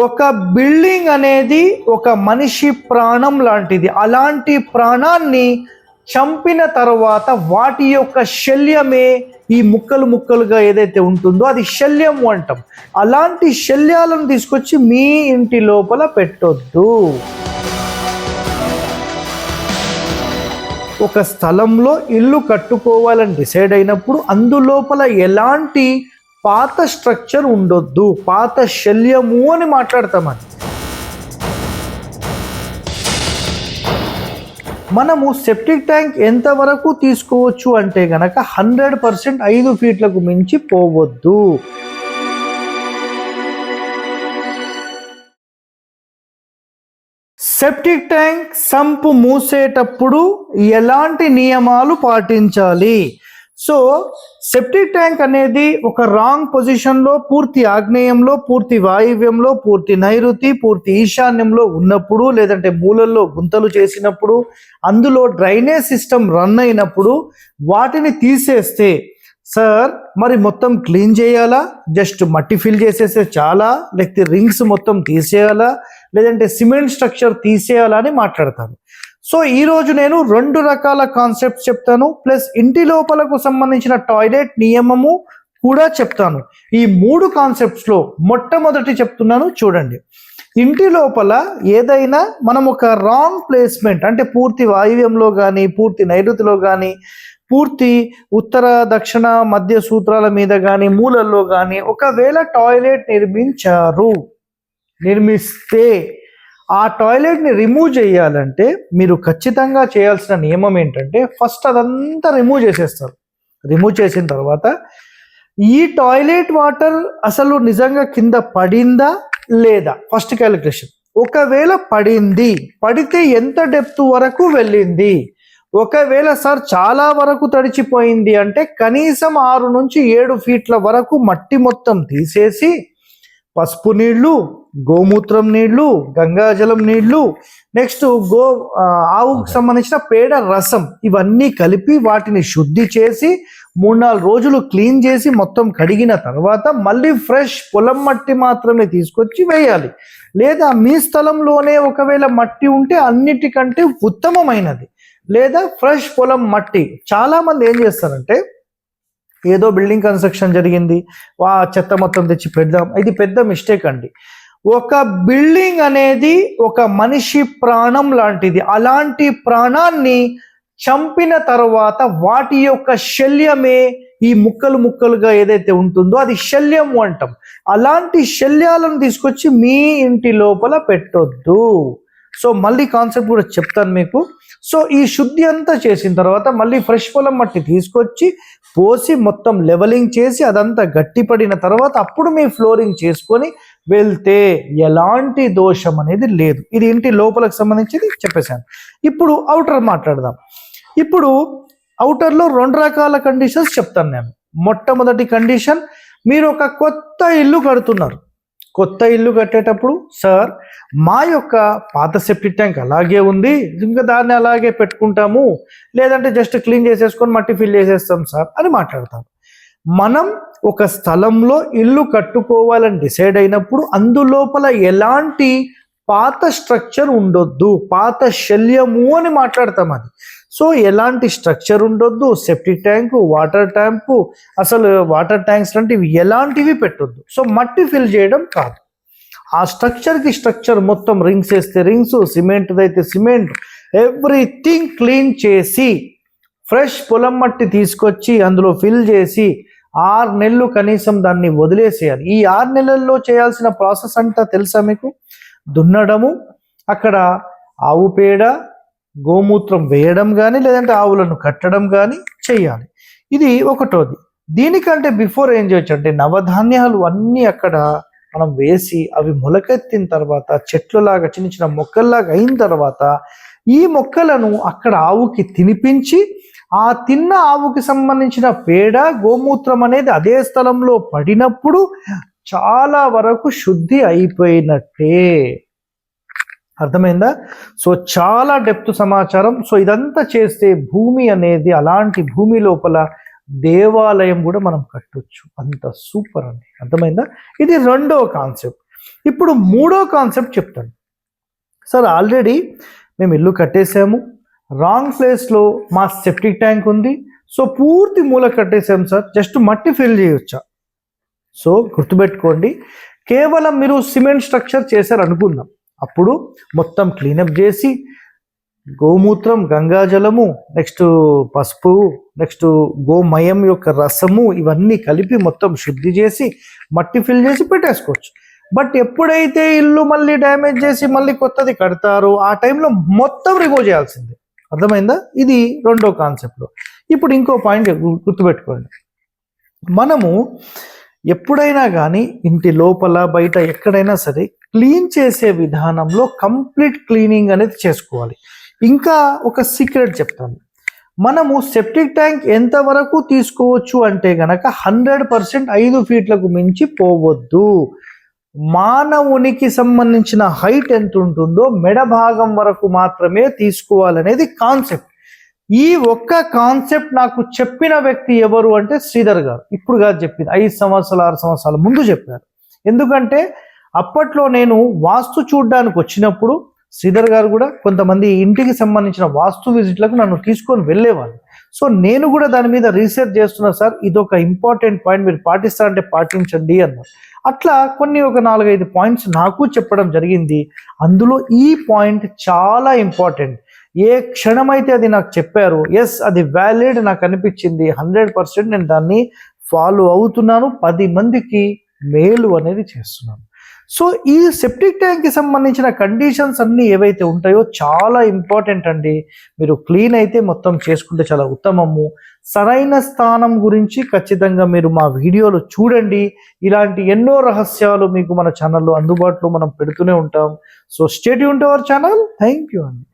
ఒక బిల్డింగ్ అనేది ఒక మనిషి ప్రాణం లాంటిది. అలాంటి ప్రాణాన్ని చంపిన తర్వాత వాటి యొక్క శల్యమే ఈ ముక్కలు ముక్కలుగా ఏదైతే ఉంటుందో అది శల్యము అంటాం. అలాంటి శల్యాలను తీసుకొచ్చి మీ ఇంటి లోపల పెట్టొద్దు. ఒక స్థలంలో ఇల్లు కట్టుకోవాలని డిసైడ్ అయినప్పుడు అందులోపల ఎలాంటి పాత స్ట్రక్చర్ ఉండొద్దు, పాత శల్యము అని మాట్లాడతామని. మనము సెప్టిక్ ట్యాంక్ ఎంతవరకు తీసుకోవచ్చు అంటే గనక 100% 5 ఫీట్లకు మించి పోవద్దు. సెప్టిక్ ట్యాంక్ సంపు మూసేటప్పుడు ఎలాంటి నియమాలు పాటించాలి? సో సెప్టిక్ ట్యాంక్ అనేది ఒక రాంగ్ పొజిషన్లో, పూర్తి ఆగ్నేయంలో, పూర్తి వాయువ్యంలో, పూర్తి నైరుతి, పూర్తి ఈశాన్యంలో ఉన్నప్పుడు, లేదంటే మూలల్లో గుంతలు చేసినప్పుడు, అందులో డ్రైనేజ్ సిస్టమ్ రన్ అయినప్పుడు వాటిని తీసేస్తే, సార్ మరి మొత్తం క్లీన్ చేయాలా, జస్ట్ మట్టి ఫిల్ చేసేస్తే చాలా, లేకపోతే రింగ్స్ మొత్తం తీసేయాలా, లేదంటే సిమెంట్ స్ట్రక్చర్ తీసేయాలా అని మాట్లాడతాను. సో ఈరోజు నేను 2 రకాల కాన్సెప్ట్స్ చెప్తాను, ప్లస్ ఇంటి లోపలకు సంబంధించిన టాయిలెట్ నియమము కూడా చెప్తాను. ఈ 3 కాన్సెప్ట్స్లో మొట్టమొదటి చెప్తున్నాను చూడండి. ఇంటి లోపల ఏదైనా మనం ఒక రాంగ్ ప్లేస్మెంట్ అంటే పూర్తి వాయువ్యంలో కానీ, పూర్తి నైరుతిలో కానీ, పూర్తి ఉత్తర దక్షిణ మధ్య సూత్రాల మీద కానీ, మూలల్లో కానీ ఒకవేళ టాయిలెట్ నిర్మిస్తే ఆ టాయిలెట్ని రిమూవ్ చేయాలంటే మీరు ఖచ్చితంగా చేయాల్సిన నియమం ఏంటంటే, ఫస్ట్ అదంతా రిమూవ్ చేసేస్తారు. రిమూవ్ చేసిన తర్వాత ఈ టాయిలెట్ వాటర్ అసలు నిజంగా కింద పడిందా లేదా ఫస్ట్ క్యాలిక్యులేషన్. ఒకవేళ పడితే ఎంత డెప్త్ వరకు వెళ్ళింది, ఒకవేళ సార్ చాలా వరకు తడిచిపోయింది అంటే కనీసం 6 నుంచి 7 ఫీట్ల వరకు మట్టి మొత్తం తీసేసి పసుపు నీళ్లు, గోమూత్రం నీళ్లు, గంగాజలం నీళ్లు, నెక్స్ట్ ఆవుకు సంబంధించిన పేడ రసం ఇవన్నీ కలిపి వాటిని శుద్ధి చేసి 3-4 రోజులు క్లీన్ చేసి మొత్తం కడిగిన తర్వాత మళ్ళీ ఫ్రెష్ పొలం మట్టి మాత్రమే తీసుకొచ్చి వేయాలి. లేదా మీ స్థలంలోనే ఒకవేళ మట్టి ఉంటే అన్నిటికంటే ఉత్తమమైనది, లేదా ఫ్రెష్ పొలం మట్టి. చాలామంది ఏం చేస్తారంటే, ఏదో బిల్డింగ్ కన్స్ట్రక్షన్ జరిగింది, చెత్త మొత్తం తెచ్చి పెడదాం, ఇది పెద్ద మిస్టేక్ అండి. ఒక బిల్డింగ్ అనేది ఒక మనిషి ప్రాణం లాంటిది. అలాంటి ప్రాణాన్ని చంపిన తర్వాత వాటి యొక్క శల్యమే ఈ ముక్కలు ముక్కలుగా ఏదైతే ఉంటుందో అది శల్యము అంటాం. అలాంటి శల్యాలను తీసుకొచ్చి మీ ఇంటి లోపల పెట్టొద్దు. సో మళ్ళీ కాన్సెప్ట్ కూడా చెప్తాను మీకు. సో ఈ శుద్ధి అంతా చేసిన తర్వాత మళ్ళీ ఫ్రెష్ పొలం మట్టి తీసుకొచ్చి పోసి మొత్తం లెవలింగ్ చేసి అదంతా గట్టిపడిన తర్వాత అప్పుడు మీ ఫ్లోరింగ్ చేసుకొని వెళ్తే ఎలాంటి దోషం అనేది లేదు. ఇది ఇంటి లోపలకు సంబంధించి చెప్పేశాను. ఇప్పుడు అవుటర్ మాట్లాడదాం. ఇప్పుడు అవుటర్లో 2 రకాల కండిషన్స్ చెప్తాను నేను. మొట్టమొదటి కండిషన్, మీరు ఒక కొత్త ఇల్లు కడుతున్నారు. కొత్త ఇల్లు కట్టేటప్పుడు, సార్ మా యొక్క పాత సెప్టిక్ ట్యాంక్ అలాగే ఉంది, ఇంకా దాన్ని అలాగే పెట్టుకుంటాము, లేదంటే జస్ట్ క్లీన్ చేసేసుకొని మట్టి ఫిల్ చేసేస్తాం సార్ అని మాట్లాడతాం. మనం ఒక స్థలంలో ఇల్లు కట్టుకోవాలని డిసైడ్ అయినప్పుడు అందులోపల ఎలాంటి పాత స్ట్రక్చర్ ఉండొద్దు, పాత శల్యము అని మాట్లాడతాం అది. సో ఎలాంటి స్ట్రక్చర్ ఉండొద్దు, సెప్టిక్ ట్యాంకు, వాటర్ ట్యాంకు, అసలు వాటర్ ట్యాంక్స్ లాంటివి ఎలాంటివి పెట్టొద్దు. సో మట్టి ఫిల్ చేయడం కాదు, ఆ స్ట్రక్చర్ మొత్తం రింగ్స్ వేస్తే రింగ్స్, సిమెంట్ అయితే సిమెంట్, ఎవ్రీథింగ్ క్లీన్ చేసి ఫ్రెష్ పొలం మట్టి తీసుకొచ్చి అందులో ఫిల్ చేసి 6 నెలలు కనీసం దాన్ని వదిలేసేయాలి. ఈ 6 నెలల్లో చేయాల్సిన ప్రాసెస్ అంతా తెలుసా మీకు? దున్నడము, అక్కడ ఆవు పేడ, గోమూత్రం వేయడం కానీ, లేదంటే ఆవులను కట్టడం కానీ చేయాలి. ఇది ఒకటోది. దీనికంటే బిఫోర్ ఏం చేయొచ్చు అంటే, నవధాన్యాలు అన్నీ అక్కడ మనం వేసి అవి మొలకెత్తిన తర్వాత చెట్లులాగా చిన్న చిన్న మొక్కల్లాగా అయిన తర్వాత ఈ మొక్కలను అక్కడ ఆవుకి తినిపించి, ఆ తిన్న ఆవుకి సంబంధించిన పేడ, గోమూత్రం అనేది అదే స్థలంలో పడినప్పుడు చాలా వరకు శుద్ధి అయిపోయినట్టే. అర్థమైందా? సో చాలా డెప్త్ సమాచారం. సో ఇదంతా చేస్తే భూమి అనేది, అలాంటి భూమి లోపల దేవాలయం కూడా మనం కట్టొచ్చు. అంత సూపర్ అండి. అర్థమైందా? ఇది రెండో కాన్సెప్ట్. ఇప్పుడు మూడో కాన్సెప్ట్ చెప్తాను. సార్ ఆల్రెడీ మేము ఇల్లు కట్టేసాము, రాంగ్ ప్లేస్లో మా సెప్టిక్ ట్యాంక్ ఉంది, సో పూర్తి మూల కట్టేసాము సార్, జస్ట్ మట్టి ఫిల్ చేయొచ్చా? సో గుర్తుపెట్టుకోండి, కేవలం మీరు సిమెంట్ స్ట్రక్చర్ చేశారు అనుకుందాం, అప్పుడు మొత్తం క్లీనప్ చేసి గోమూత్రం, గంగాజలము, నెక్స్ట్ పసుపు, నెక్స్ట్ గోమయం యొక్క రసము ఇవన్నీ కలిపి మొత్తం శుద్ధి చేసి మట్టి ఫిల్ చేసి పెట్టేసుకోవచ్చు. బట్ ఎప్పుడైతే ఇల్లు మళ్ళీ డ్యామేజ్ చేసి మళ్ళీ కొత్తది కడతారో ఆ టైంలో మొత్తం రిమూవ్ చేయాల్సిందే. అర్థమైందా? ఇది రెండో కాన్సెప్ట్లో. ఇప్పుడు ఇంకో పాయింట్ గుర్తుపెట్టుకోండి, మనము ఎప్పుడైనా కానీ ఇంటి లోపల బయట ఎక్కడైనా సరే క్లీన్ చేసే విధానంలో కంప్లీట్ క్లీనింగ్ అనేది చేసుకోవాలి. ఇంకా ఒక సీక్రెట్ చెప్తాను, మనము సెప్టిక్ ట్యాంక్ ఎంతవరకు తీసుకోవచ్చు అంటే గనక 100% 5 ఫీట్లకు మించి పోవద్దు. మానవునికి సంబంధించిన హైట్ ఎంత ఉంటుందో మెడ భాగం వరకు మాత్రమే తీసుకోవాలనేది కాన్సెప్ట్. ఈ ఒక్క కాన్సెప్ట్ నాకు చెప్పిన వ్యక్తి ఎవరు అంటే శ్రీధర్ గారు. ఇప్పుడు కాదు చెప్పింది, 5 సంవత్సరాలు 6 సంవత్సరాల ముందు చెప్పారు. ఎందుకంటే అప్పట్లో నేను వాస్తు చూడడానికి వచ్చినప్పుడు శ్రీధర్ గారు కూడా కొంతమంది ఇంటికి సంబంధించిన వాస్తు విజిట్లకు నన్ను తీసుకొని వెళ్ళేవాళ్ళు. సో నేను కూడా దాని మీద రీసెర్చ్ చేస్తున్నా సార్, ఇదొక ఇంపార్టెంట్ పాయింట్, మీరు పాటిస్తారంటే పాటించండి అన్నారు. అట్లా కొన్ని ఒక 4-5 పాయింట్స్ నాకు చెప్పడం జరిగింది. అందులో ఈ పాయింట్ చాలా ఇంపార్టెంట్. ఏ క్షణమైతే అది నాకు చెప్పారు, ఎస్ అది వ్యాలిడ్ నాకు అనిపించింది, 100% నేను దాన్ని ఫాలో అవుతున్నాను, 10 మందికి మేలు అనేది చేస్తున్నాను. సో ఈ సెప్టిక్ ట్యాంక్కి సంబంధించిన కండిషన్స్ అన్నీ ఏవైతే ఉంటాయో చాలా ఇంపార్టెంట్ అండి. మీరు క్లీన్ అయితే మొత్తం చేసుకుంటే చాలా ఉత్తమము. సరైన స్థానం గురించి ఖచ్చితంగా మీరు మా వీడియోలు చూడండి. ఇలాంటి ఎన్నో రహస్యాలు మీకు మన ఛానల్లో అందుబాటులో మనం పెడుతూనే ఉంటాం. So stay tune to our channel. Thank you అండి.